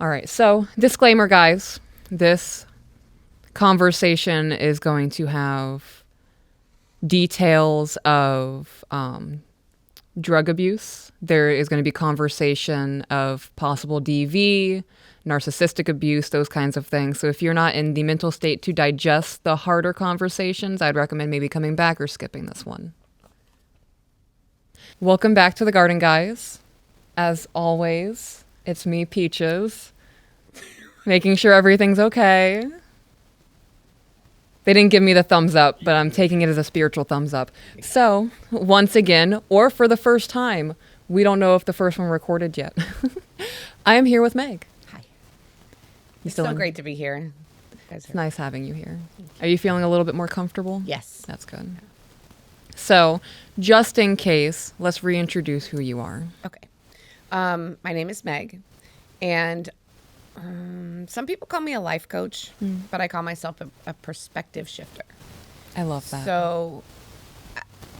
All right. So, disclaimer, guys. This conversation is going to have details of drug abuse. There is going to be conversation of possible DV, narcissistic abuse, those kinds of things. So if you're not in the mental state to digest the harder conversations, I'd recommend maybe coming back or skipping this one. Welcome back to the Garden Guys. As always, it's me, Peaches, making sure everything's okay. They didn't give me the thumbs up, but I'm taking it as a spiritual thumbs up. So, once again, or for the first time, we don't know if the first one recorded yet. I am here with Meg. Hi. It's so great to be here. It's nice having you here. Are you feeling a little bit more comfortable? Yes. That's good. So, just in case, let's reintroduce who you are. Okay. My name is Meg, and some people call me a life coach, but I call myself a perspective shifter. I love that. So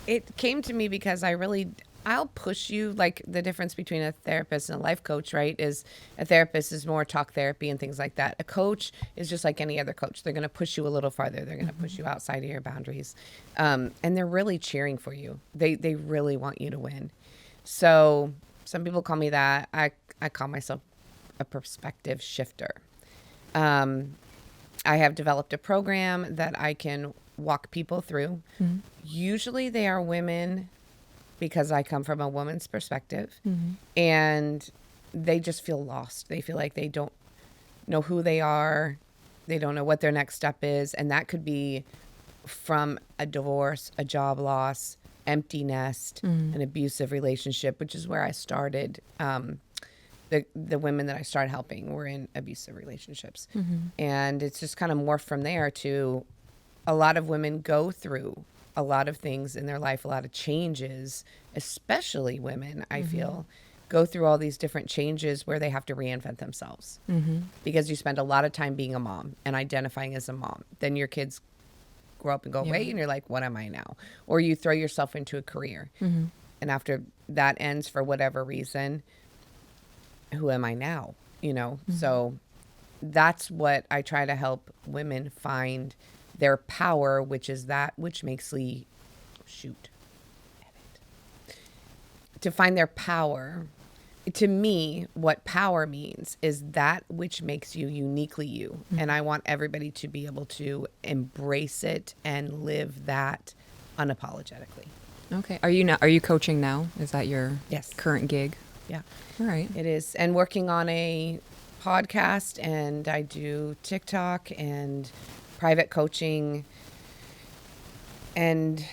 it came to me because I'll push you, like the difference between a therapist and a life coach, right? Is a therapist is more talk therapy and things like that. A coach is just like any other coach. They're going to push you a little farther. They're going to push you outside of your boundaries. And they're really cheering for you. They really want you to win. So some people call me that. I call myself a perspective shifter. I have developed a program that I can walk people through. Mm-hmm. Usually they are women because I come from a woman's perspective, and they just feel lost. They feel like they don't know who they are. They don't know what their next step is. And that could be from a divorce, a job loss, empty nest, an abusive relationship, which is where I started. The women that I started helping were in abusive relationships. And it's just kind of morphed from there to a lot of women go through a lot of things in their life, a lot of changes, especially women, I feel, go through all these different changes where they have to reinvent themselves. Because you spend a lot of time being a mom and identifying as a mom. Then your kids grow up and go away and you're like, what am I now? Or you throw yourself into a career. And after that ends for whatever reason, who am I now? You know? So that's what I try to help women find their power, which is that which makes to find their power. To me, what power means is that which makes you uniquely you. And I want everybody to be able to embrace it and live that unapologetically. Okay. Are you coaching now? Is that your current gig? Yeah. All right. It is. And working on a podcast, and I do TikTok and private coaching, and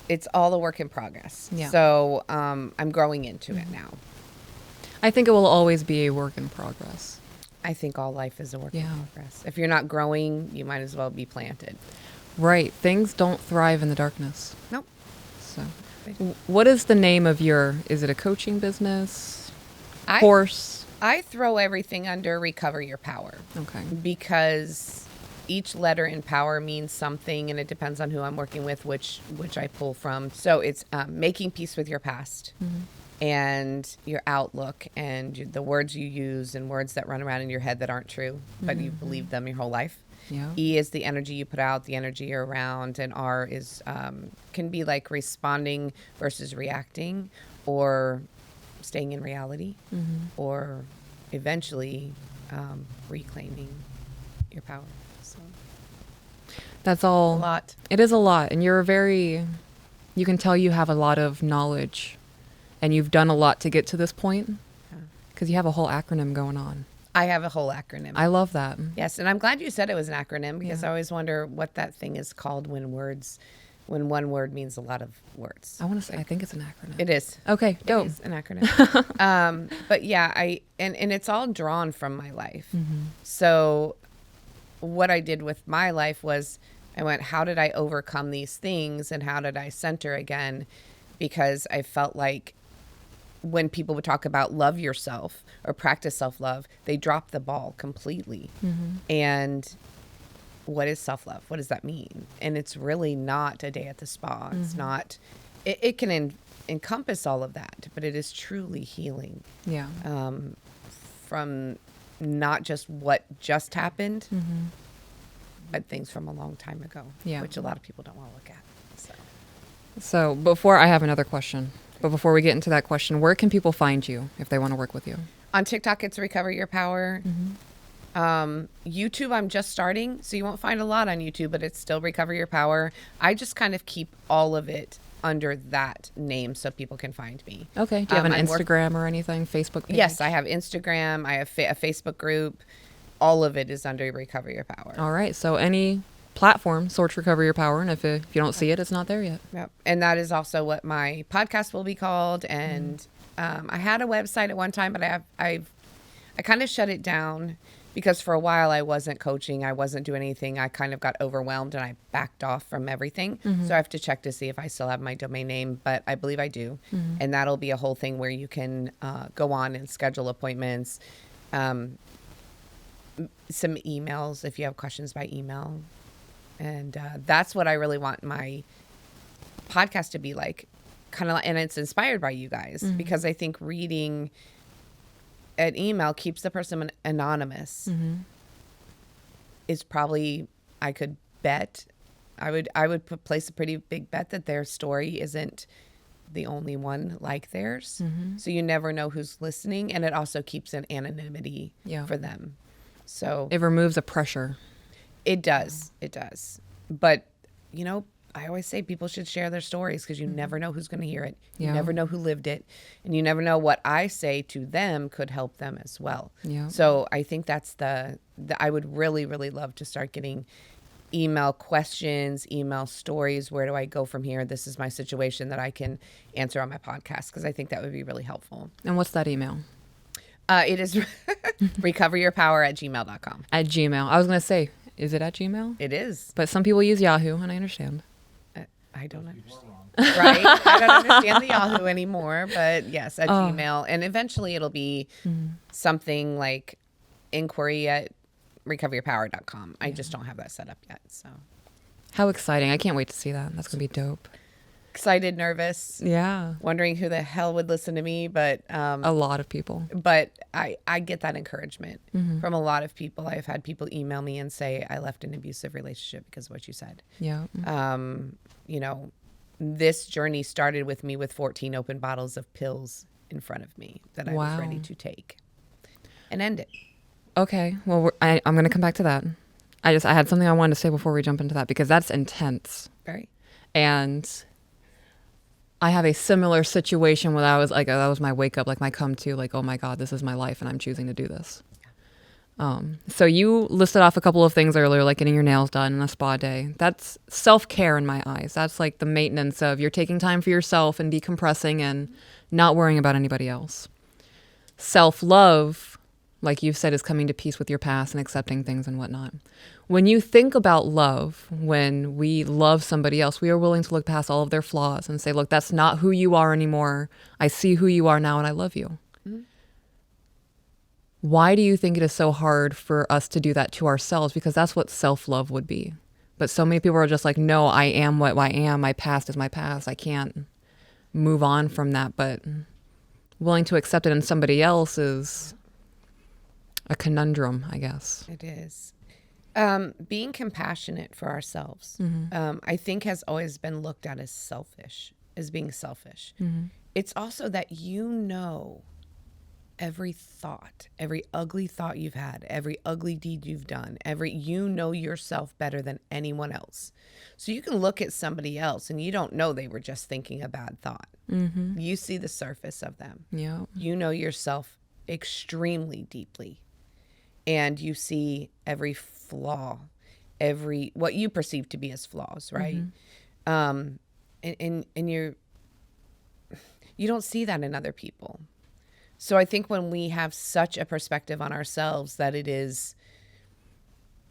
it's all a work in progress. Yeah. So I'm growing into it now. I think it will always be a work in progress. I think all life is a work in progress. If you're not growing, you might as well be planted. Right. Things don't thrive in the darkness. Nope. So what is the name of is it a coaching business? Course? I throw everything under Recover Your Power. Okay. Because each letter in power means something, and it depends on who I'm working with, which I pull from. So it's making peace with your past and your outlook and the words you use and words that run around in your head that aren't true, but you believe them your whole life. Yeah. E is the energy you put out, the energy you're around, and R is can be like responding versus reacting, or staying in reality, or eventually reclaiming your power. So that's all. A lot. It is a lot, and you can tell you have a lot of knowledge, and you've done a lot to get to this point, because you have a whole acronym going on. I have a whole acronym. I love that. Yes, and I'm glad you said it was an acronym, because I always wonder what that thing is called when one word means a lot of words. I think it's an acronym. It is. Okay, dope. It is an acronym. But yeah, and it's all drawn from my life. So what I did with my life was I went, how did I overcome these things, and how did I center again? Because I felt like when people would talk about love yourself or practice self-love, they drop the ball completely. And what is self-love? What does that mean? And it's really not a day at the spa. It's not, it can encompass all of that, but it is truly healing. Yeah. from not just what just happened, but things from a long time ago, Yeah. which a lot of people don't want to look at. So before I have another question, but before we get into that question, where can people find you if they want to work with you? On TikTok, it's Recover Your Power. YouTube, I'm just starting, so you won't find a lot on YouTube, but it's still Recover Your Power. I just kind of keep all of it under that name so people can find me. Okay. Do you have an Instagram or anything? Facebook page? Yes, I have Instagram. I have a Facebook group. All of it is under Recover Your Power. All right. So any platform, search Recover Your Power, and if you don't see it, it's not there yet. Yep. And that is also what my podcast will be called. And I had a website at one time, but I kind of shut it down because for a while I wasn't coaching, I wasn't doing anything. I kind of got overwhelmed and I backed off from everything. So I have to check to see if I still have my domain name, but I believe I do. And that'll be a whole thing where you can go on and schedule appointments, some emails if you have questions by email. And that's what I really want my podcast to be like, kind of, and it's inspired by you guys because I think reading an email keeps the person anonymous. Is probably, I could bet, I would place a pretty big bet that their story isn't the only one like theirs. So you never know who's listening, and it also keeps an anonymity for them. So it removes a pressure. It does. It does. But, I always say people should share their stories because you never know who's going to hear it. You never know who lived it. And you never know what I say to them could help them as well. Yeah. So I think that's I would really, really love to start getting email questions, email stories. Where do I go from here? This is my situation that I can answer on my podcast because I think that would be really helpful. And what's that email? It is recoveryourpower@gmail.com. At Gmail. I was going to say, is it at Gmail? It is. But some people use Yahoo, and I understand. I don't understand. Right? I don't understand the Yahoo anymore, but yes, at Gmail. And eventually it'll be something like inquiry at recoveryourpower.com. I just don't have that set up yet. So how exciting. I can't wait to see that. That's going to be dope. Excited, nervous. Yeah. Wondering who the hell would listen to me, but a lot of people. But I get that encouragement from a lot of people. I've had people email me and say, I left an abusive relationship because of what you said. Yeah. This journey started with me with 14 open bottles of pills in front of me that I was ready to take and end it. Okay. Well, I'm going to come back to that. I had something I wanted to say before we jump into that because that's intense. Very. And I have a similar situation where that was my wake up, like my come to, like, oh my God, this is my life and I'm choosing to do this. So you listed off a couple of things earlier, like getting your nails done and a spa day. That's self-care in my eyes. That's like the maintenance of you're taking time for yourself and decompressing and not worrying about anybody else. Self-love, like you've said, is coming to peace with your past and accepting things and whatnot. When you think about love, when we love somebody else, we are willing to look past all of their flaws and say, look, that's not who you are anymore. I see who you are now and I love you. Why do you think it is so hard for us to do that to ourselves? Because that's what self-love would be. But so many people are just like, no, I am what I am. My past is my past. I can't move on from that. But willing to accept it in somebody else is a conundrum, I guess. It is. Being compassionate for ourselves, I think has always been looked at as selfish, as being selfish. It's also that every thought, every ugly thought you've had, every ugly deed you've done, you know yourself better than anyone else. So you can look at somebody else and you don't know they were just thinking a bad thought. You see the surface of them. Yeah. You know yourself extremely deeply. And you see every flaw, what you perceive to be as flaws, right? And you don't see that in other people. So I think when we have such a perspective on ourselves that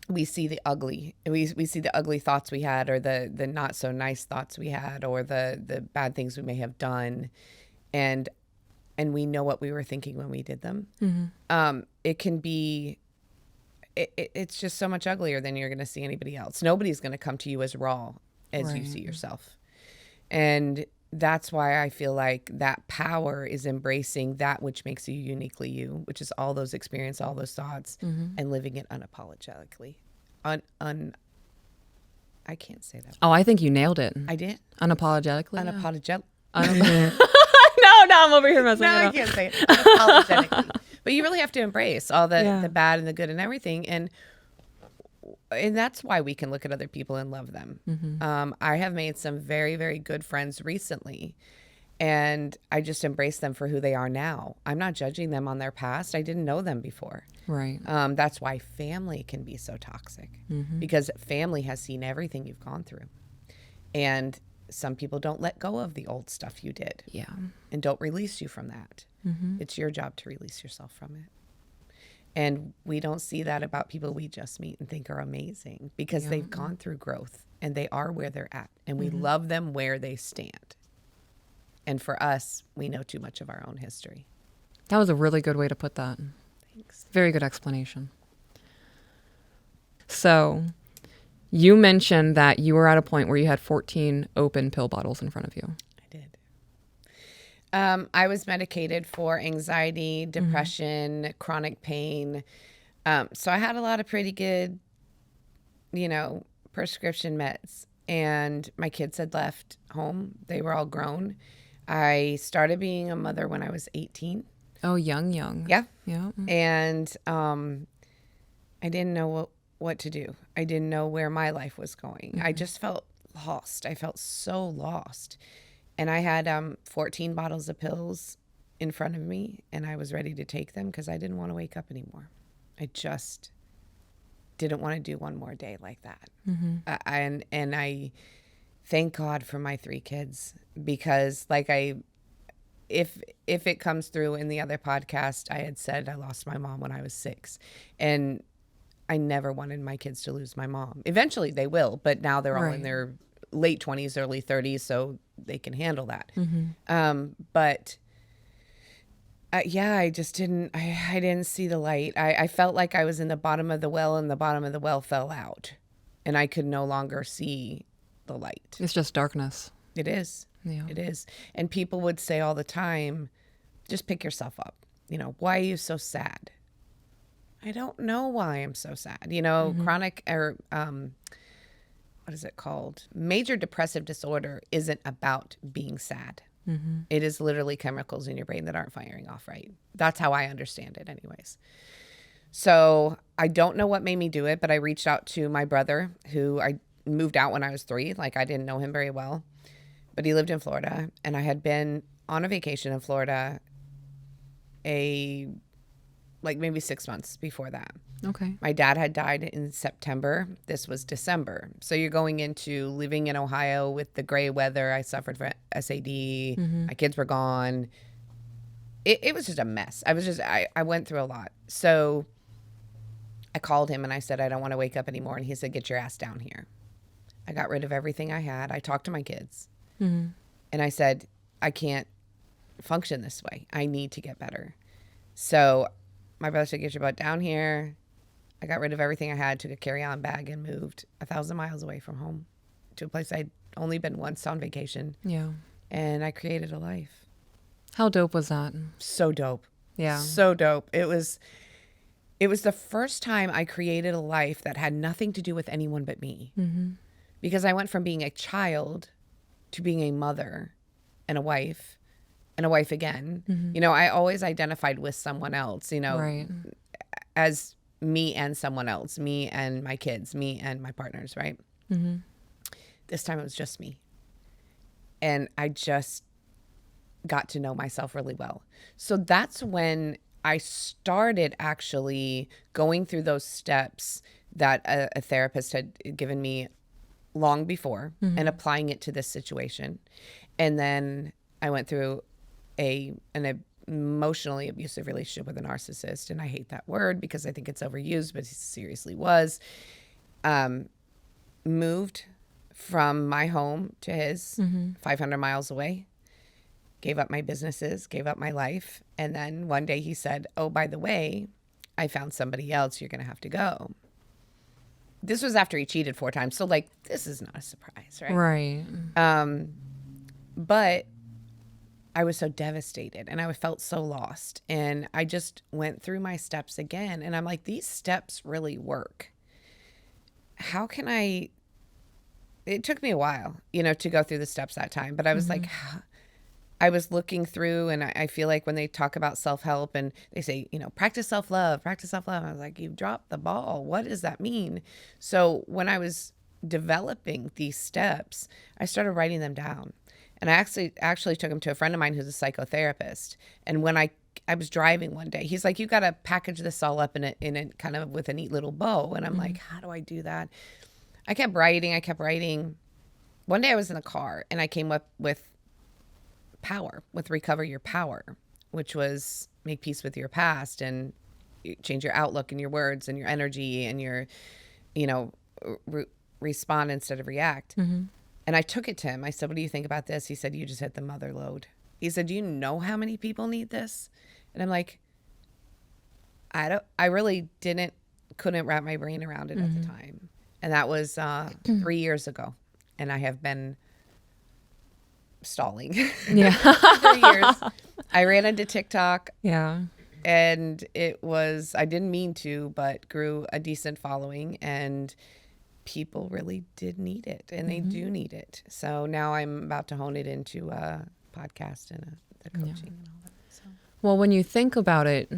we see the ugly, we see the ugly thoughts we had, or the not so nice thoughts we had, or the bad things we may have done, and we know what we were thinking when we did them. It can be. It's just so much uglier than you're going to see anybody else. Nobody's going to come to you as raw as you see yourself. And that's why I feel like that power is embracing that which makes you uniquely you, which is all those experiences, all those thoughts, and living it unapologetically. I can't say that. Oh, I think you nailed it. I did. Unapologetically. Unapologetic. No, I'm over here messing No, it I up. can't say it. Unapologetically. But you really have to embrace all the bad and the good and everything. And that's why we can look at other people and love them. I have made some very, very good friends recently, and I just embrace them for who they are now. I'm not judging them on their past. I didn't know them before. Right. That's why family can be so toxic, because family has seen everything you've gone through. And some people don't let go of the old stuff you did. Yeah. And don't release you from that. It's your job to release yourself from it. And we don't see that about people we just meet and think are amazing, because they've gone through growth and they are where they're at, and we love them where they stand. And for us, we know too much of our own history. That was a really good way to put that. Thanks. Very good explanation. So you mentioned that you were at a point where you had 14 open pill bottles in front of you. I did. I was medicated for anxiety, depression, chronic pain. So I had a lot of pretty good, prescription meds. And my kids had left home. They were all grown. I started being a mother when I was 18. Oh, young. Yeah. Yeah. And I didn't know what to do. I didn't know where my life was going. I just felt lost. I felt so lost. And I had 14 bottles of pills in front of me, and I was ready to take them because I didn't want to wake up anymore. I just didn't want to do one more day like that. And I thank God for my 3 kids, because if it comes through in the other podcast, I had said I lost my mom when I was 6, and I never wanted my kids to lose my mom. Eventually they will, but now they're all in their late 20s, early 30s, so they can handle that. I just didn't, I didn't see the light. I felt like I was in the bottom of the well, and the bottom of the well fell out, and I could no longer see the light. It's just darkness. It is. Yeah. It is. And people would say all the time, just pick yourself up. Why are you so sad? I don't know why I'm so sad. Chronic or what is it called? Major depressive disorder isn't about being sad. It is literally chemicals in your brain that aren't firing off right. That's how I understand it anyways. So I don't know what made me do it, but I reached out to my brother, who I moved out when I was 3. Like, I didn't know him very well, but he lived in Florida, and I had been on a vacation in Florida maybe 6 months before that. Okay. My dad had died in September. This was December. So you're going into living in Ohio with the gray weather. I suffered from SAD. My kids were gone. It was just a mess. I went through a lot. So I called him and I said, I don't want to wake up anymore. And he said, get your ass down here. I got rid of everything I had. I talked to my kids. And I said, I can't function this way. I need to get better. So my brother said, get your butt down here. I got rid of everything I had, took a carry-on bag, and moved 1,000 miles away from home to a place I'd only been once on vacation. Yeah. And I created a life. How dope was that? So dope. Yeah. So dope. It was the first time I created a life that had nothing to do with anyone but me. Because I went from being a child to being a mother and a wife again. I always identified with someone else, Right. as me and someone else, me and my kids, me and my partners, right? This time it was just me. And I just got to know myself really well. So that's when I started actually going through those steps that a therapist had given me long before, and applying it to this situation. And then I went through an emotionally abusive relationship with a narcissist, and I hate that word because I think it's overused, but he seriously was. Moved from my home to his, 500 miles away, gave up my businesses, gave up my life, and then one day he said, oh, by the way, I found somebody else, you're gonna have to go. This was after he cheated 4 times, so this is not a surprise, right? Right. But I was so devastated and I felt so lost. And I just went through my steps again. And I'm like, these steps really work. How can I? It took me a while, to go through the steps that time. But I was like, I was looking through, and I feel like when they talk about self-help and they say, practice self-love, practice self-love. I was like, you've dropped the ball. What does that mean? So when I was developing these steps, I started writing them down. And I actually took him to a friend of mine who's a psychotherapist. And when I was driving one day, he's like, you got to package this all up in a kind of with a neat little bow. And I'm like, how do I do that? I kept writing. One day I was in the car and I came up with recover your power, which was make peace with your past and change your outlook and your words and your energy and your, respond instead of react. And I took it to him. I said, what do you think about this? He said, you just hit the mother load. He said, do you know how many people need this? And I'm like, I really couldn't wrap my brain around it at the time. And that was 3 years ago. And I have been stalling Yeah. 3 years. I ran into TikTok. Yeah. And I didn't mean to, but grew a decent following. And people really did need it, and they do need it. So now I'm about to hone it into a podcast and the coaching and all that. So. Well, when you think about it,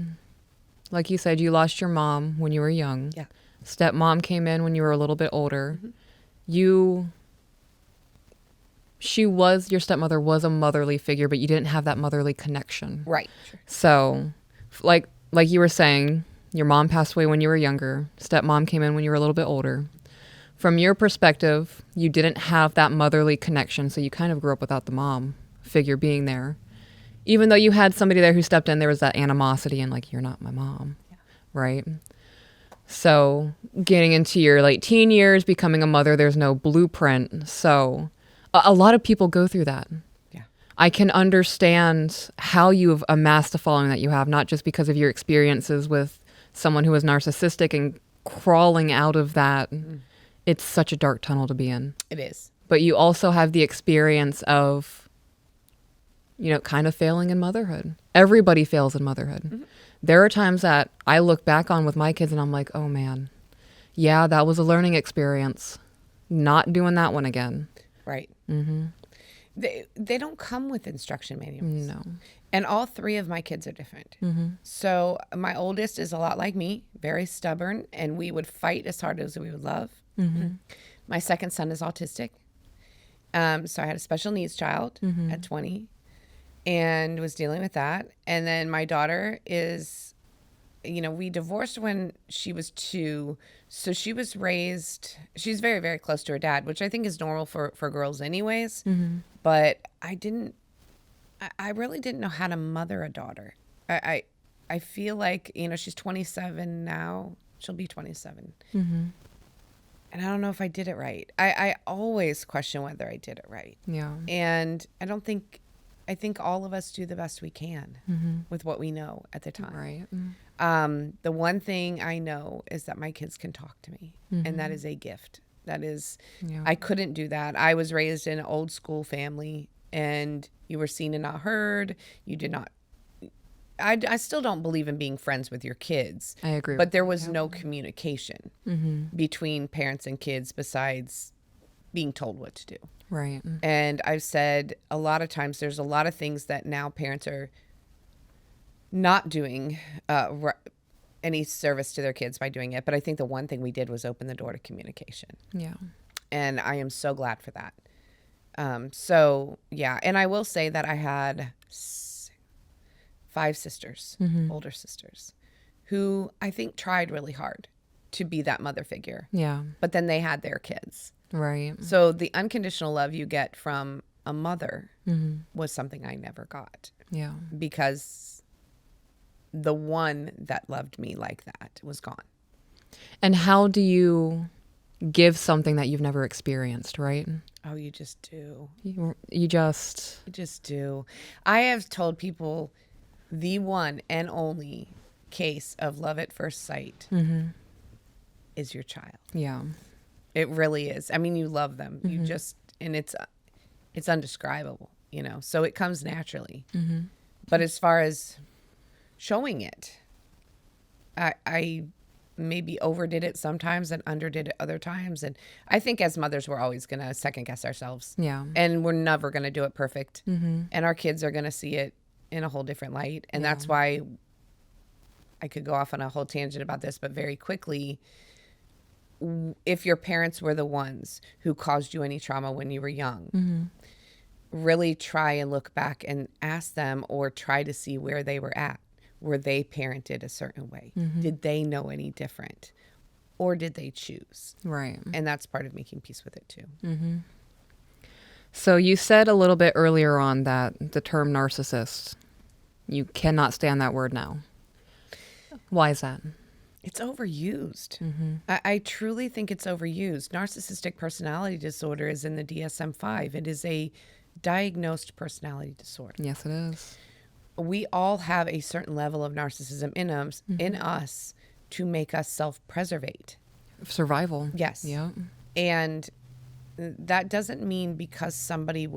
like you said, you lost your mom when you were young. Yeah. Stepmom came in when you were a little bit older. Your stepmother was a motherly figure, but you didn't have that motherly connection. Right. Sure. So, like you were saying, your mom passed away when you were younger. Stepmom came in when you were a little bit older. From your perspective, you didn't have that motherly connection, so you kind of grew up without the mom figure being there. Even though you had somebody there who stepped in, there was that animosity and like, you're not my mom, right? So getting into your late teen years, becoming a mother, there's no blueprint. So a lot of people go through that. Yeah. I can understand how you've amassed the following that you have, not just because of your experiences with someone who was narcissistic and crawling out of that. It's such a dark tunnel to be in. It is. But you also have the experience of, kind of failing in motherhood. Everybody fails in motherhood. There are times that I look back on with my kids and I'm like, oh man, yeah, that was a learning experience. Not doing that one again. Right. They don't come with instruction manuals. No. And all three of my kids are different. So my oldest is a lot like me, very stubborn, and we would fight as hard as we would love. My second son is autistic. So I had a special needs child at 20 and was dealing with that. And then my daughter is, we divorced when she was 2. So she was raised, she's very, very close to her dad, which I think is normal for girls anyways. But I really didn't know how to mother a daughter. I feel like, she's 27 now. She'll be 27. And I don't know if I did it right. I always question whether I did it right. Yeah. And I think all of us do the best we can with what we know at the time. Right. The one thing I know is that my kids can talk to me, and that is a gift. That is, I couldn't do that. I was raised in an old school family, and you were seen and not heard. You did not. I still don't believe in being friends with your kids. I agree. But there was no communication between parents and kids besides being told what to do. Right. And I've said a lot of times there's a lot of things that now parents are not doing any service to their kids by doing it. But I think the one thing we did was open the door to communication. Yeah. And I am so glad for that. So, yeah. And I will say that I had 5 sisters, older sisters, who I think tried really hard to be that mother figure. Yeah. But then they had their kids. Right. So the unconditional love you get from a mother was something I never got. Yeah. Because the one that loved me like that was gone. And how do you give something that you've never experienced, right? Oh, you just do. You just do. I have told people the one and only case of love at first sight is your child. Yeah. It really is. I mean, you love them. You just, and it's indescribable. so it comes naturally. But as far as showing it, I maybe overdid it sometimes and underdid it other times. And I think as mothers, we're always going to second guess ourselves. Yeah. And we're never going to do it perfect. And our kids are going to see it in a whole different light. And that's why I could go off on a whole tangent about this, but very quickly, if your parents were the ones who caused you any trauma when you were young, really try and look back and ask them, or try to see where they were at. Were they parented a certain way? Did they know any different? Or did they choose? Right. And that's part of making peace with it too. So you said a little bit earlier on that the term narcissist, you cannot stand that word now. Why is that? It's overused. I truly think it's overused. Narcissistic personality disorder is in the DSM-5. It is a diagnosed personality disorder. Yes, it is. We all have a certain level of narcissism in us to make us self-preservate. Survival. Yes. Yeah. And that doesn't mean because something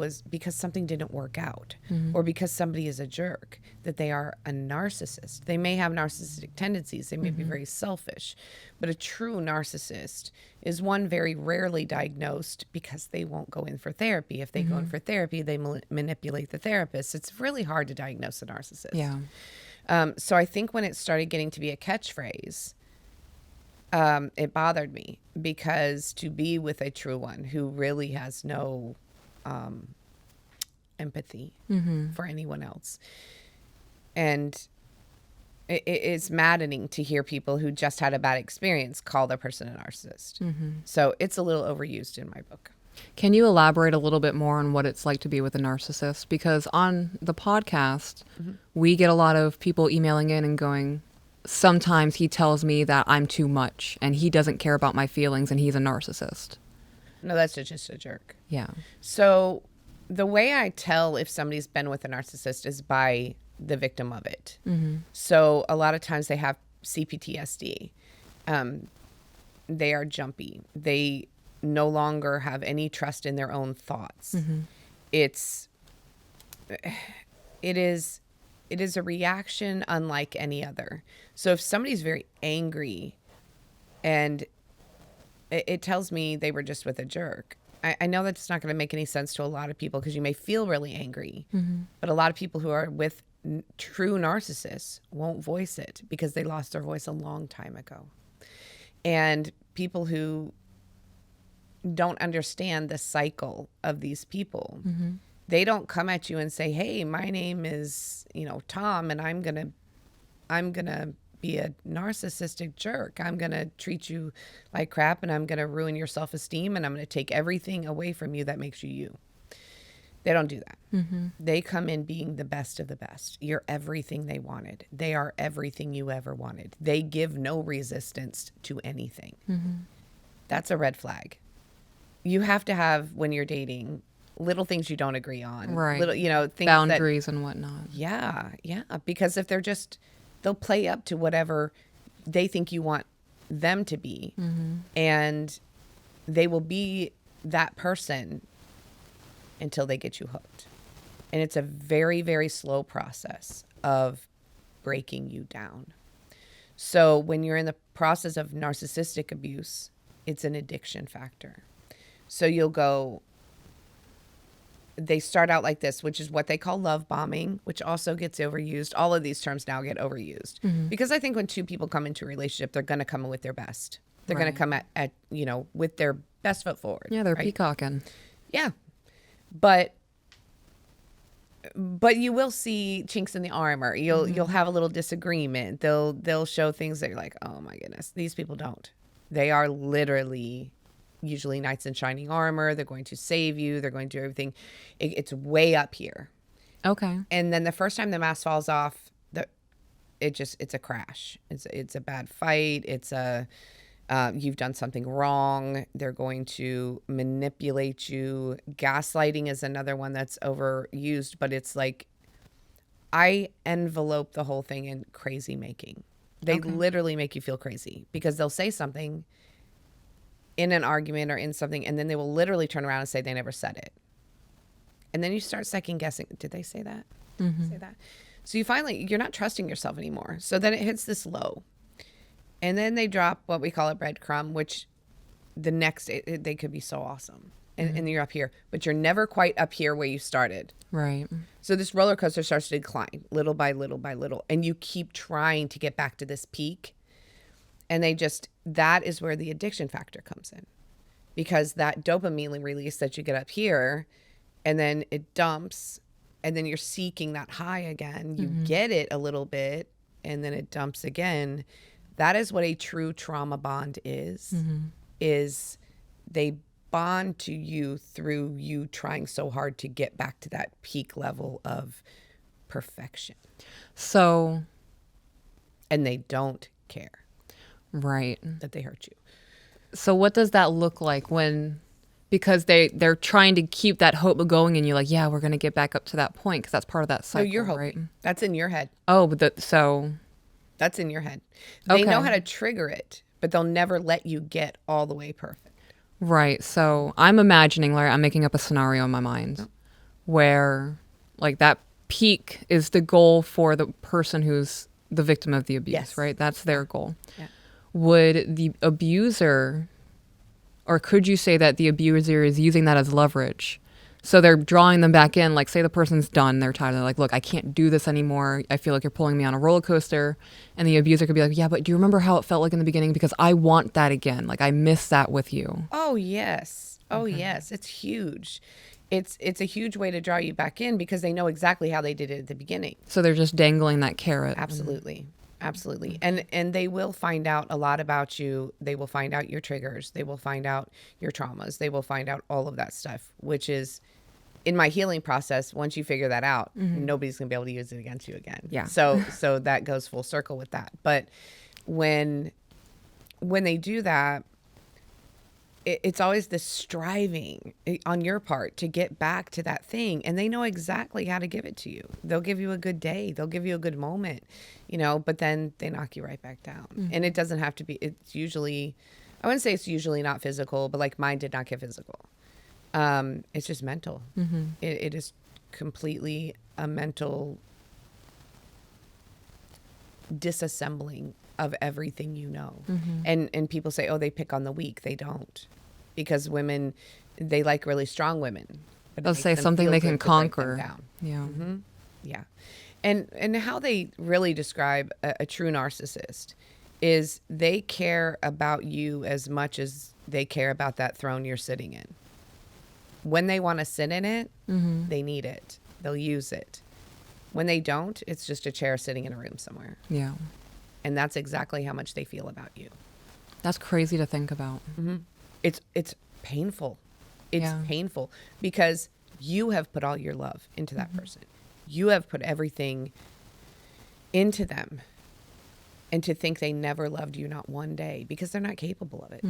didn't work out or because somebody is a jerk that they are a narcissist. They may have narcissistic tendencies. They may be very selfish, but a true narcissist is one very rarely diagnosed because they won't go in for therapy. If they go in for therapy, they manipulate the therapist. It's really hard to diagnose a narcissist. Yeah. So I think when it started getting to be a catchphrase, it bothered me, because to be with a true one who really has no empathy for anyone else. And it's maddening to hear people who just had a bad experience call their person a narcissist. So it's a little overused in my book. Can you elaborate a little bit more on what it's like to be with a narcissist? Because on the podcast, we get a lot of people emailing in and going, sometimes he tells me that I'm too much and he doesn't care about my feelings and he's a narcissist. No, that's just a jerk. Yeah. So the way I tell if somebody's been with a narcissist is by the victim of it. So a lot of times they have CPTSD. They are jumpy. They no longer have any trust in their own thoughts. It is a reaction unlike any other. So if somebody's very angry and it tells me they were just with a jerk, I know that's not going to make any sense to a lot of people, because you may feel really angry, but a lot of people who are with true narcissists won't voice it because they lost their voice a long time ago. And people who don't understand the cycle of these people, they don't come at you and say, hey, my name is, Tom, and I'm gonna be a narcissistic jerk. I'm gonna treat you like crap, and I'm gonna ruin your self-esteem, and I'm gonna take everything away from you that makes you you. They don't do that. They come in being the best of the best. You're everything they wanted. They are everything you ever wanted. They give no resistance to anything. That's a red flag. You have to have, when you're dating, little things you don't agree on. Right. Little, things boundaries and whatnot. Yeah. Because if they'll play up to whatever they think you want them to be. And they will be that person until they get you hooked. And it's a very, very slow process of breaking you down. So when you're in the process of narcissistic abuse, it's an addiction factor. So they start out like this, which is what they call love bombing, which also gets overused. All of these terms now get overused because I think when two people come into a relationship, they're going to come in with their best. They're going to come at with their best foot forward. Yeah, they're peacocking. Yeah. But you will see chinks in the armor. You'll have a little disagreement. They'll show things that you're like, oh my goodness, these people don't. They are literally usually knights in shining armor. They're going to save you. They're going to do everything. It's way up here. Okay. And then the first time the mask falls off, it's a crash. It's a bad fight. It's you've done something wrong. They're going to manipulate you. Gaslighting is another one that's overused, but it's like I envelope the whole thing in crazy making. They literally make you feel crazy because they'll say something in an argument or in something, and then they will literally turn around and say they never said it. And then you start second guessing. Did they say that? Say that? So you finally, you're not trusting yourself anymore. So then it hits this low. And then they drop what we call a breadcrumb, which the next day, they could be so awesome. And you're up here, but you're never quite up here where you started. Right. So this roller coaster starts to decline little by little by little. And you keep trying to get back to this peak. And that is where the addiction factor comes in. Because that dopamine release that you get up here, and then it dumps, and then you're seeking that high again. You get it a little bit, and then it dumps again. That is what a true trauma bond is they bond to you through you trying so hard to get back to that peak level of perfection. So. And they don't care. Right. That they hurt you. So what does that look like because they're trying to keep that hope going in you, like, yeah, we're going to get back up to that point because that's part of that cycle, you're hoping. Right? That's in your head. Oh, but that's in your head. They know how to trigger it, but they'll never let you get all the way perfect. Right. So I'm imagining, Larry, I'm making up a scenario in my mind where like that peak is the goal for the person who's the victim of the abuse, right? That's their goal. Yeah. Would the abuser, or could you say that the abuser is using that as leverage? So they're drawing them back in, like say the person's done, they're tired, they're like, look, I can't do this anymore. I feel like you're pulling me on a roller coaster. And the abuser could be like, yeah, but do you remember how it felt like in the beginning? Because I want that again. Like I miss that with you. Oh, yes. Oh, yes. It's huge. It's a huge way to draw you back in because they know exactly how they did it at the beginning. So they're just dangling that carrot. Absolutely. Absolutely. And they will find out a lot about you. They will find out your triggers. They will find out your traumas. They will find out all of that stuff, which is in my healing process. Once you figure that out, nobody's going to be able to use it against you again. Yeah. So that goes full circle with that. But when they do that, it's always this striving on your part to get back to that thing. And they know exactly how to give it to you. They'll give you a good day. They'll give you a good moment, but then they knock you right back down. And it doesn't have to be, it's usually, I wouldn't say it's usually not physical, but like mine did not get physical. It's just mental. It is completely a mental disassembling of everything and people say, oh, they pick on the weak. They don't, because women, they like really strong women. But they'll say something they can conquer. Yeah. Yeah. And how they really describe a true narcissist is they care about you as much as they care about that throne you're sitting in. When they want to sit in it, they need it. They'll use it. When they don't, it's just a chair sitting in a room somewhere. Yeah. And that's exactly how much they feel about you. That's crazy to think about. It's painful. It's painful because you have put all your love into that person. You have put everything into them. And to think they never loved you, not one day, because they're not capable of it.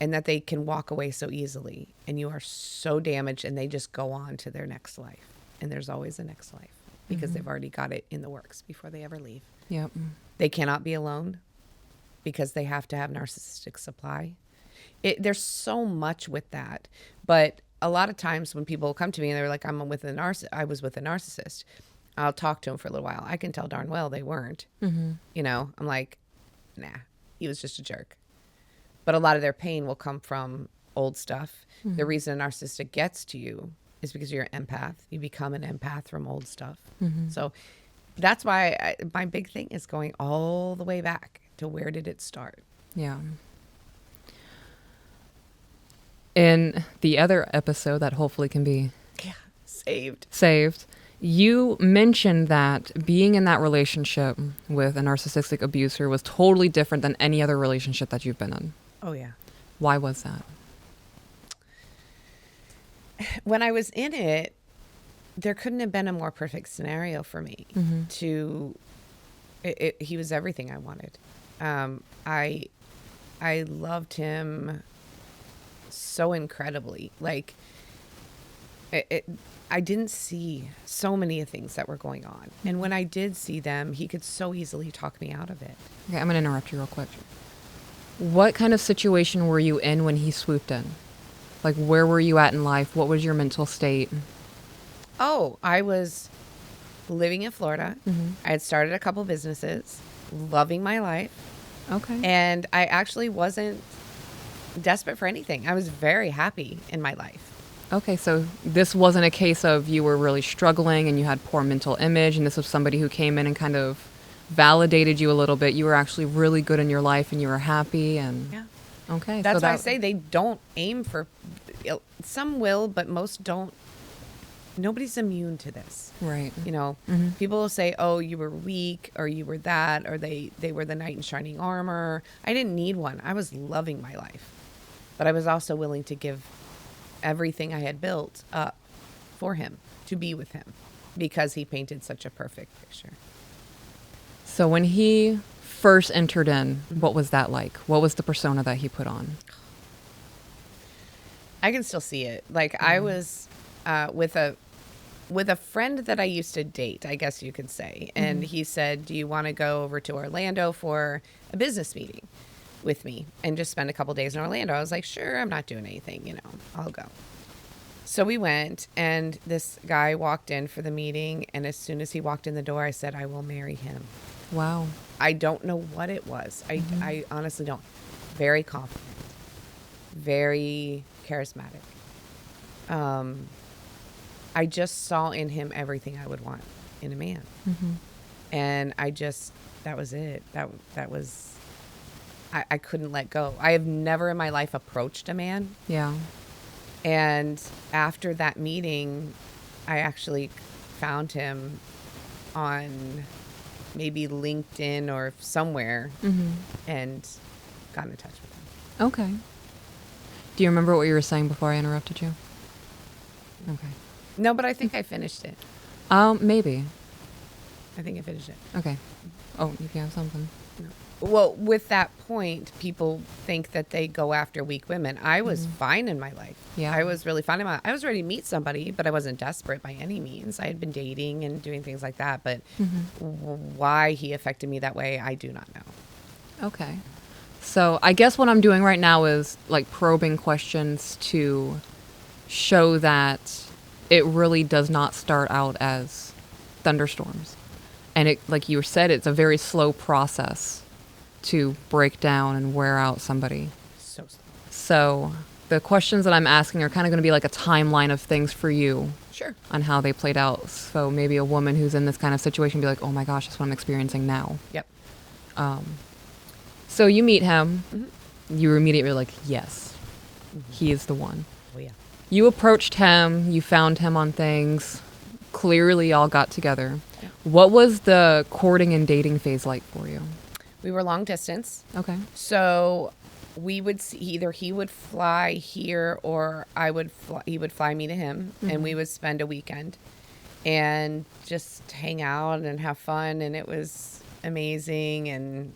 And that they can walk away so easily. And you are so damaged and they just go on to their next life. And there's always a next life. Because they've already got it in the works before they ever leave. Yep. They cannot be alone because they have to have narcissistic supply. There's so much with that. Like a lot of times when people come to me and they're like, I was with a narcissist. I'll talk to them for a little while. I can tell darn well they weren't. I'm like, nah, he was just a jerk. But a lot of their pain will come from old stuff. The reason a narcissistic gets to you is because you're an empath. You become an empath from old stuff. So that's why my big thing is going all the way back to where did it start? Yeah. In the other episode that hopefully can be saved, you mentioned that being in that relationship with a narcissistic abuser was totally different than any other relationship that you've been in. Oh, yeah. Why was that? When I was in it, there couldn't have been a more perfect scenario for me he was everything I wanted. I loved him so incredibly. Like I didn't see so many things that were going on. And when I did see them, he could so easily talk me out of it. Okay, I'm going to interrupt you real quick. What kind of situation were you in when he swooped in? Like, where were you at in life? What was your mental state? Oh, I was living in Florida. Mm-hmm. I had started a couple businesses, loving my life. Okay. And I actually wasn't desperate for anything. I was very happy in my life. Okay, so this wasn't a case of you were really struggling and you had poor mental image, and this was somebody who came in and kind of validated you a little bit. You were actually really good in your life and you were happy. And Yeah. okay, That's so why I say they don't aim for, some will, but most don't. Nobody's immune to this. right. You know, Mm-hmm. people will say, oh, you were weak, or you were that, or they were the knight in shining armor. I didn't need one. I was loving my life. But I was also willing to give everything I had built up for him, to be with him, because he painted such a perfect picture. So when he first entered in, what was that like? What was the persona that he put on? I can still see it. Like, I was with a friend that I used to date, I guess you could say. And he said, do you want to go over to Orlando for a business meeting with me and just spend a couple days in Orlando? I was like, sure, I'm not doing anything, I'll go. So we went, and this guy walked in for the meeting. And as soon as he walked in the door, I said, I will marry him. Wow. I don't know what it was. I honestly don't. Very confident, very charismatic. I just saw in him everything I would want in a man. Mm-hmm. And that was it. That was, I couldn't let go. I have never in my life approached a man. Yeah. And after that meeting, I actually found him on maybe LinkedIn or somewhere Mm-hmm. and got in touch with him. Okay. Do you remember what you were saying before I interrupted you? Okay. No, but I think I finished it. Maybe. I think I finished it. Okay. Oh, you have something. Well, with that point, people think that they go after weak women. I was fine in my life. Yeah. I was really fine in my life. I was ready to meet somebody, but I wasn't desperate by any means. I had been dating and doing things like that, but why he affected me that way, I do not know. Okay. So I guess what I'm doing right now is like probing questions to show that it really does not start out as thunderstorms. And it, like you said, it's a very slow process to break down and wear out somebody. So slow. So the questions that I'm asking are kind of going to be like a timeline of things for you Sure. on how they played out. So maybe a woman who's in this kind of situation be like, oh my gosh, that's what I'm experiencing now. Yep. So you meet him. You immediately like, yes, he is the one. Oh, yeah. You approached him. You found him on things. Clearly all got together. Yeah. What was the courting and dating phase like for you? We were long distance. Okay. So we would see, either he would fly here or he would fly me to him, and we would spend a weekend and just hang out and have fun. And it was amazing, and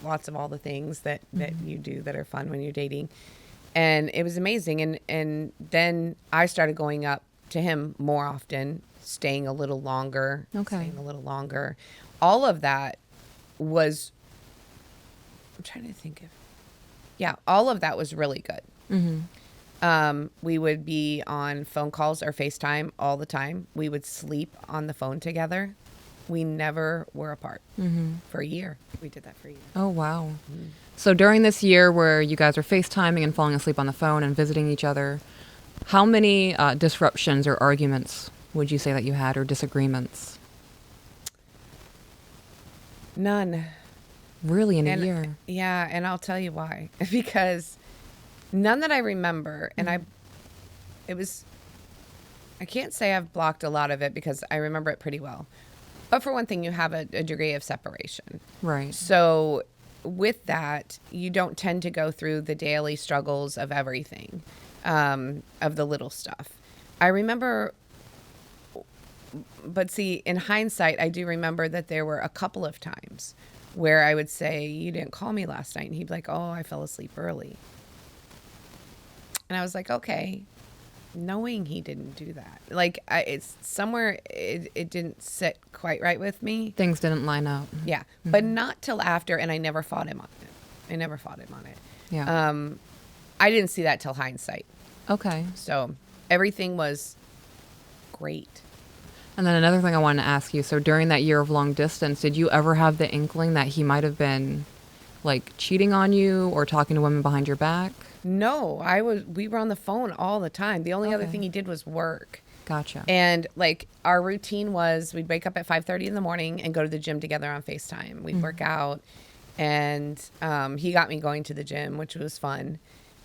lots of all the things that you do that are fun when you're dating. And it was amazing. And then I started going up to him more often, staying a little longer. All of that was, I'm trying to think of, all of that was really good. We would be on phone calls or FaceTime all the time. We would sleep on the phone together. We never were apart for a year. We did that for a year. Oh, wow. So during this year where you guys were FaceTiming and falling asleep on the phone and visiting each other, how many disruptions or arguments would you say that you had, or disagreements? None. Really, in a year? Yeah, and I'll tell you why. Because none that I remember, and I can't say I've blocked a lot of it because I remember it pretty well. But for one thing, you have a degree of separation. Right. So with that, you don't tend to go through the daily struggles of everything, of the little stuff. I remember, but see, in hindsight, I do remember that there were a couple of times where I would say, you didn't call me last night. And he'd be like, oh, I fell asleep early. And I was like, okay, knowing he didn't do that. Like, it's somewhere, it didn't sit quite right with me. Things didn't line up. Yeah, but not till after, and I never fought him on it. Yeah. I didn't see that till hindsight. Okay. So everything was great. And then another thing I wanted to ask you. So during that year of long distance, did you ever have the inkling that he might have been like cheating on you or talking to women behind your back? No, we were on the phone all the time. The only other thing he did was work. Gotcha. And like our routine was we'd wake up at 5:30 in the morning and go to the gym together on FaceTime. We'd work out, and he got me going to the gym, which was fun.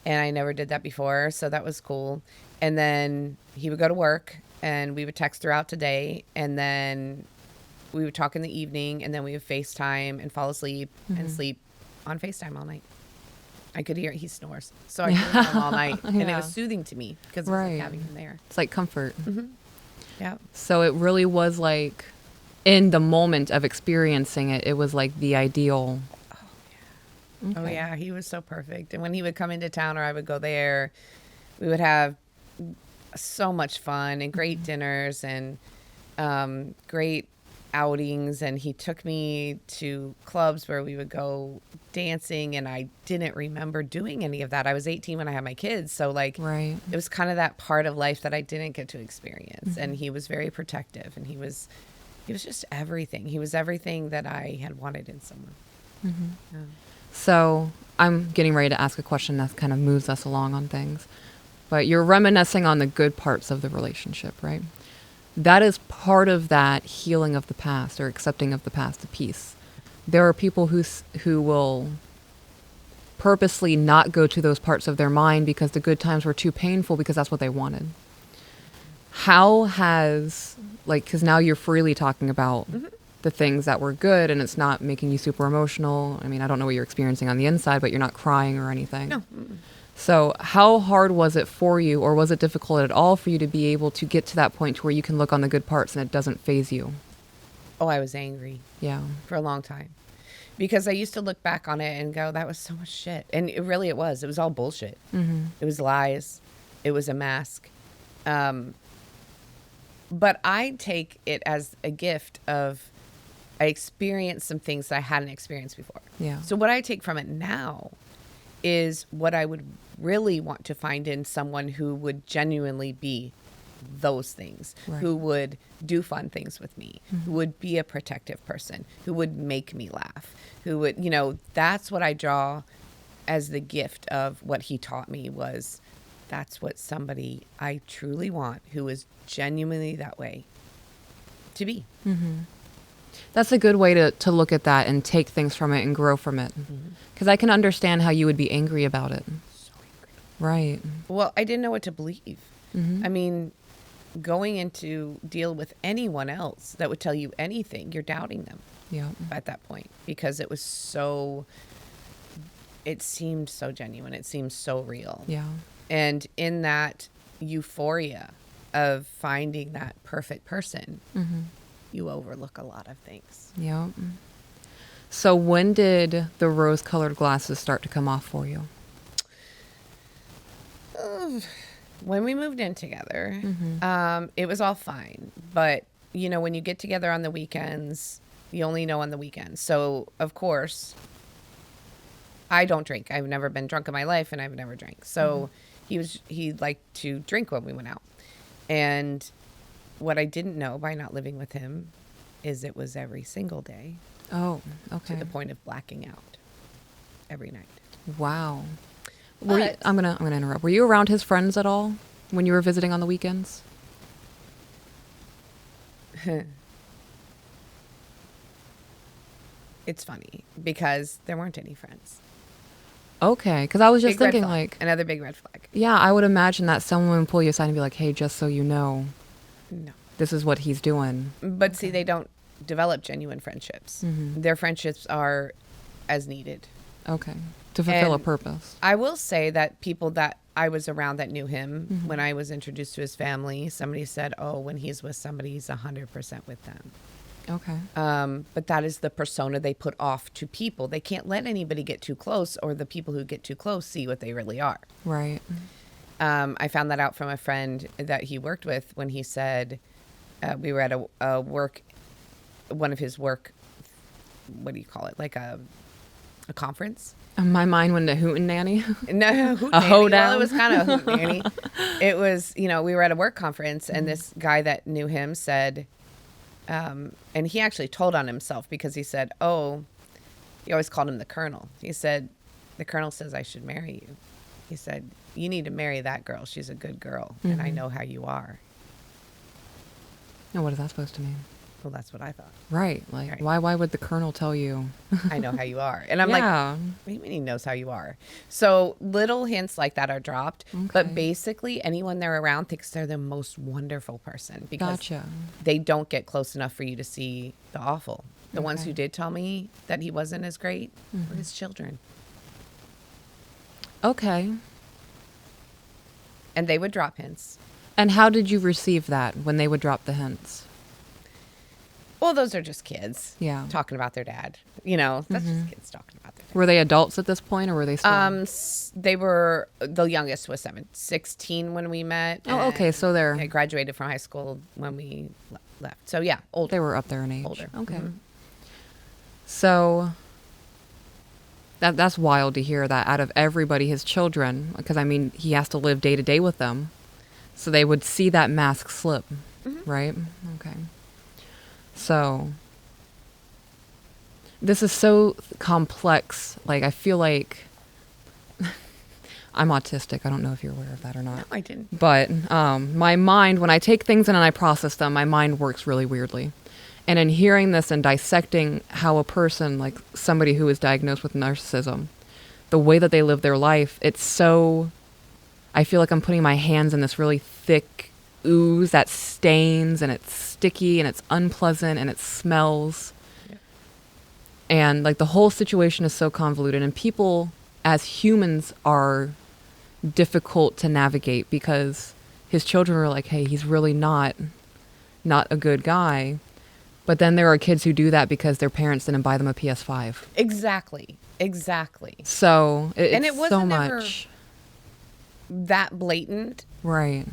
And I never did that before, so that was cool. And then he would go to work, and we would text throughout today, and then we would talk in the evening, and then we would FaceTime and fall asleep and sleep on FaceTime all night. I could hear he snores, so I could hear him all night, and it was soothing to me because it was like having him there. It's like comfort. Yeah. So it really was like, in the moment of experiencing it, it was like the ideal. Okay. Oh yeah, he was so perfect. And when he would come into town or I would go there, we would have so much fun and great dinners and great outings. And he took me to clubs where we would go dancing, and I didn't remember doing any of that. I was 18 when I had my kids, so like Right. it was kind of that part of life that I didn't get to experience. And he was very protective, and he was just everything. He was everything that I had wanted in someone. Yeah. So I'm getting ready to ask a question that kind of moves us along on things. But you're reminiscing on the good parts of the relationship, right? That is part of that healing of the past or accepting of the past, the peace. There are people who will purposely not go to those parts of their mind because the good times were too painful because that's what they wanted. How has, like, because now you're freely talking about the things that were good and it's not making you super emotional. I mean, I don't know what you're experiencing on the inside, but you're not crying or anything. No. So how hard was it for you, or was it difficult at all for you to be able to get to that point to where you can look on the good parts and it doesn't faze you? Oh, I was angry. Yeah. For a long time. Because I used to look back on it and go, that was so much shit. And it was. It was all bullshit. It was lies. It was a mask. But I take it as a gift of I experienced some things that I hadn't experienced before. Yeah. So what I take from it now is what I would really want to find in someone who would genuinely be those things, Right. who would do fun things with me, who would be a protective person, who would make me laugh, who would, that's what I draw as the gift of what he taught me was that's what somebody I truly want who is genuinely that way to be. That's a good way to look at that and take things from it and grow from it. Because I can understand how you would be angry about it. So angry. Right. Well, I didn't know what to believe. I mean, going into deal with anyone else that would tell you anything, you're doubting them Yeah. at that point because it seemed so genuine. It seemed so real. Yeah. And in that euphoria of finding that perfect person, you overlook a lot of things. Yeah. So when did the rose-colored glasses start to come off for you? When we moved in together, it was all fine. But, when you get together on the weekends, you only know on the weekends. So, of course, I don't drink. I've never been drunk in my life, and I've never drank. So he liked to drink when we went out. And what I didn't know by not living with him is it was every single day Oh, okay. to the point of blacking out every night. Wow. But- I'm gonna interrupt. Were you around his friends at all when you were visiting on the weekends? It's funny because there weren't any friends. Okay, because I was just Big red thinking, flag. like, Another big red flag. yeah, I would imagine that someone would pull you aside and be like, "Hey, just so you know, No. this is what he's doing." But see, they don't develop genuine friendships. Their friendships are as needed. Okay, to fulfill a And purpose. I will say that people that I was around that knew him, when I was introduced to his family, somebody said, oh, when he's with somebody, he's 100% with them. Okay. But that is the persona they put off to people. They can't let anybody get too close, or the people who get too close see what they really are. Right. I found that out from a friend that he worked with when he said, we were at one of his work, what do you call it? Like a a conference. My mind went to Hootenanny. No, A hoedown. Well, it was kind of a hootenanny. It was, we were at a work conference, and this guy that knew him said, and he actually told on himself because he said, "Oh," he always called him the Colonel. He said, "The Colonel says I should marry you." He said, "You need to marry that girl. She's a good girl, and I know how you are." Now, what is that supposed to mean? Well, that's what I thought. Right. Like, Right. why would the Colonel tell you? I know how you are. And I'm Yeah. like, what do you mean he knows how you are? So little hints like that are dropped. But Okay. basically, anyone they're around thinks they're the most wonderful person because Gotcha. they don't get close enough for you to see the awful. The ones Okay. who did tell me that he wasn't as great were his children. Okay. And they would drop hints. And how did you receive that when they would drop the hints? Well, those are just kids Yeah. talking about their dad. That's just kids talking about their dad. Were they adults at this point, or were they still? They were, the youngest was 16 when we met. Oh, okay. and So they're I graduated from high school when we left. So yeah, older. they were up there in age. Older. Okay. Mhm. So that's wild to hear that out of everybody, his children, because I mean he has to live day to day with them, so they would see that mask slip, right? Okay. So this is so complex. Like I feel like I'm autistic. I don't know if you're aware of that or not. No, I didn't. But my mind, when I take things in and I process them, my mind works really weirdly. And in hearing this and dissecting how a person, like somebody who is diagnosed with narcissism, the way that they live their life, it's so, I feel like I'm putting my hands in this really thick ooze that stains, and it's sticky and it's unpleasant and it smells. Yeah. And like the whole situation is so convoluted, and people as humans are difficult to navigate because his children were like, hey, he's really not a good guy. But then there are kids who do that because their parents didn't buy them a PS5. Exactly. So it's And it so wasn't ever much. that blatant, Right.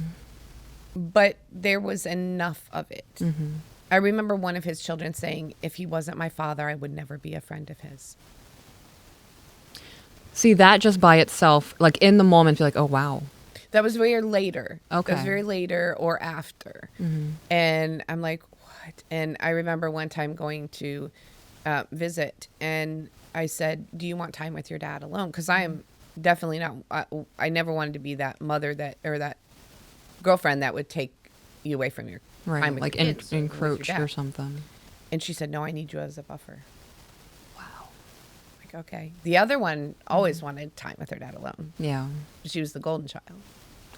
but there was enough of it. Mm-hmm. I remember one of his children saying, if he wasn't my father, I would never be a friend of his. See, that just by itself, like in the moment, you're like, oh, wow. That was very later. Okay. That was very later or after. Mm-hmm. And I'm like, what? And I remember one time going to visit, and I said, do you want time with your dad alone? Because I am definitely not, I never wanted to be that mother or that girlfriend that would take you away from your Right. time with Like your kids or with your encroached dad. or something. And she said, no, I need you as a buffer. Wow. Like, okay. The other one always wanted time with her dad alone. Yeah. She was the golden child.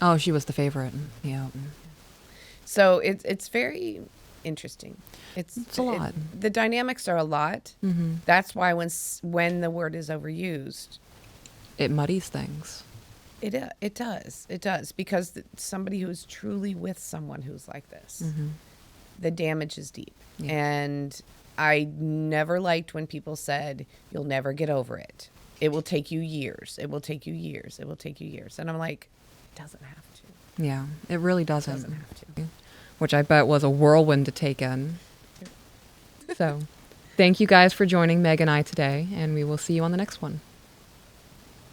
Oh, she was the favorite. Yeah. So it's very interesting. It's a lot. The dynamics are a lot. Mm-hmm. That's why when the word is overused, It muddies things. it does because somebody who is truly with someone who's like this, Mm-hmm. the damage is deep. Yeah. And I never liked when people said you'll never get over it. It will take you years. It will take you years. It will take you years. And I'm like, it doesn't have to. Yeah, it really It doesn't. doesn't have to. Which I bet was a whirlwind to take in. So, thank you guys for joining Meg and I today, and we will see you on the next one.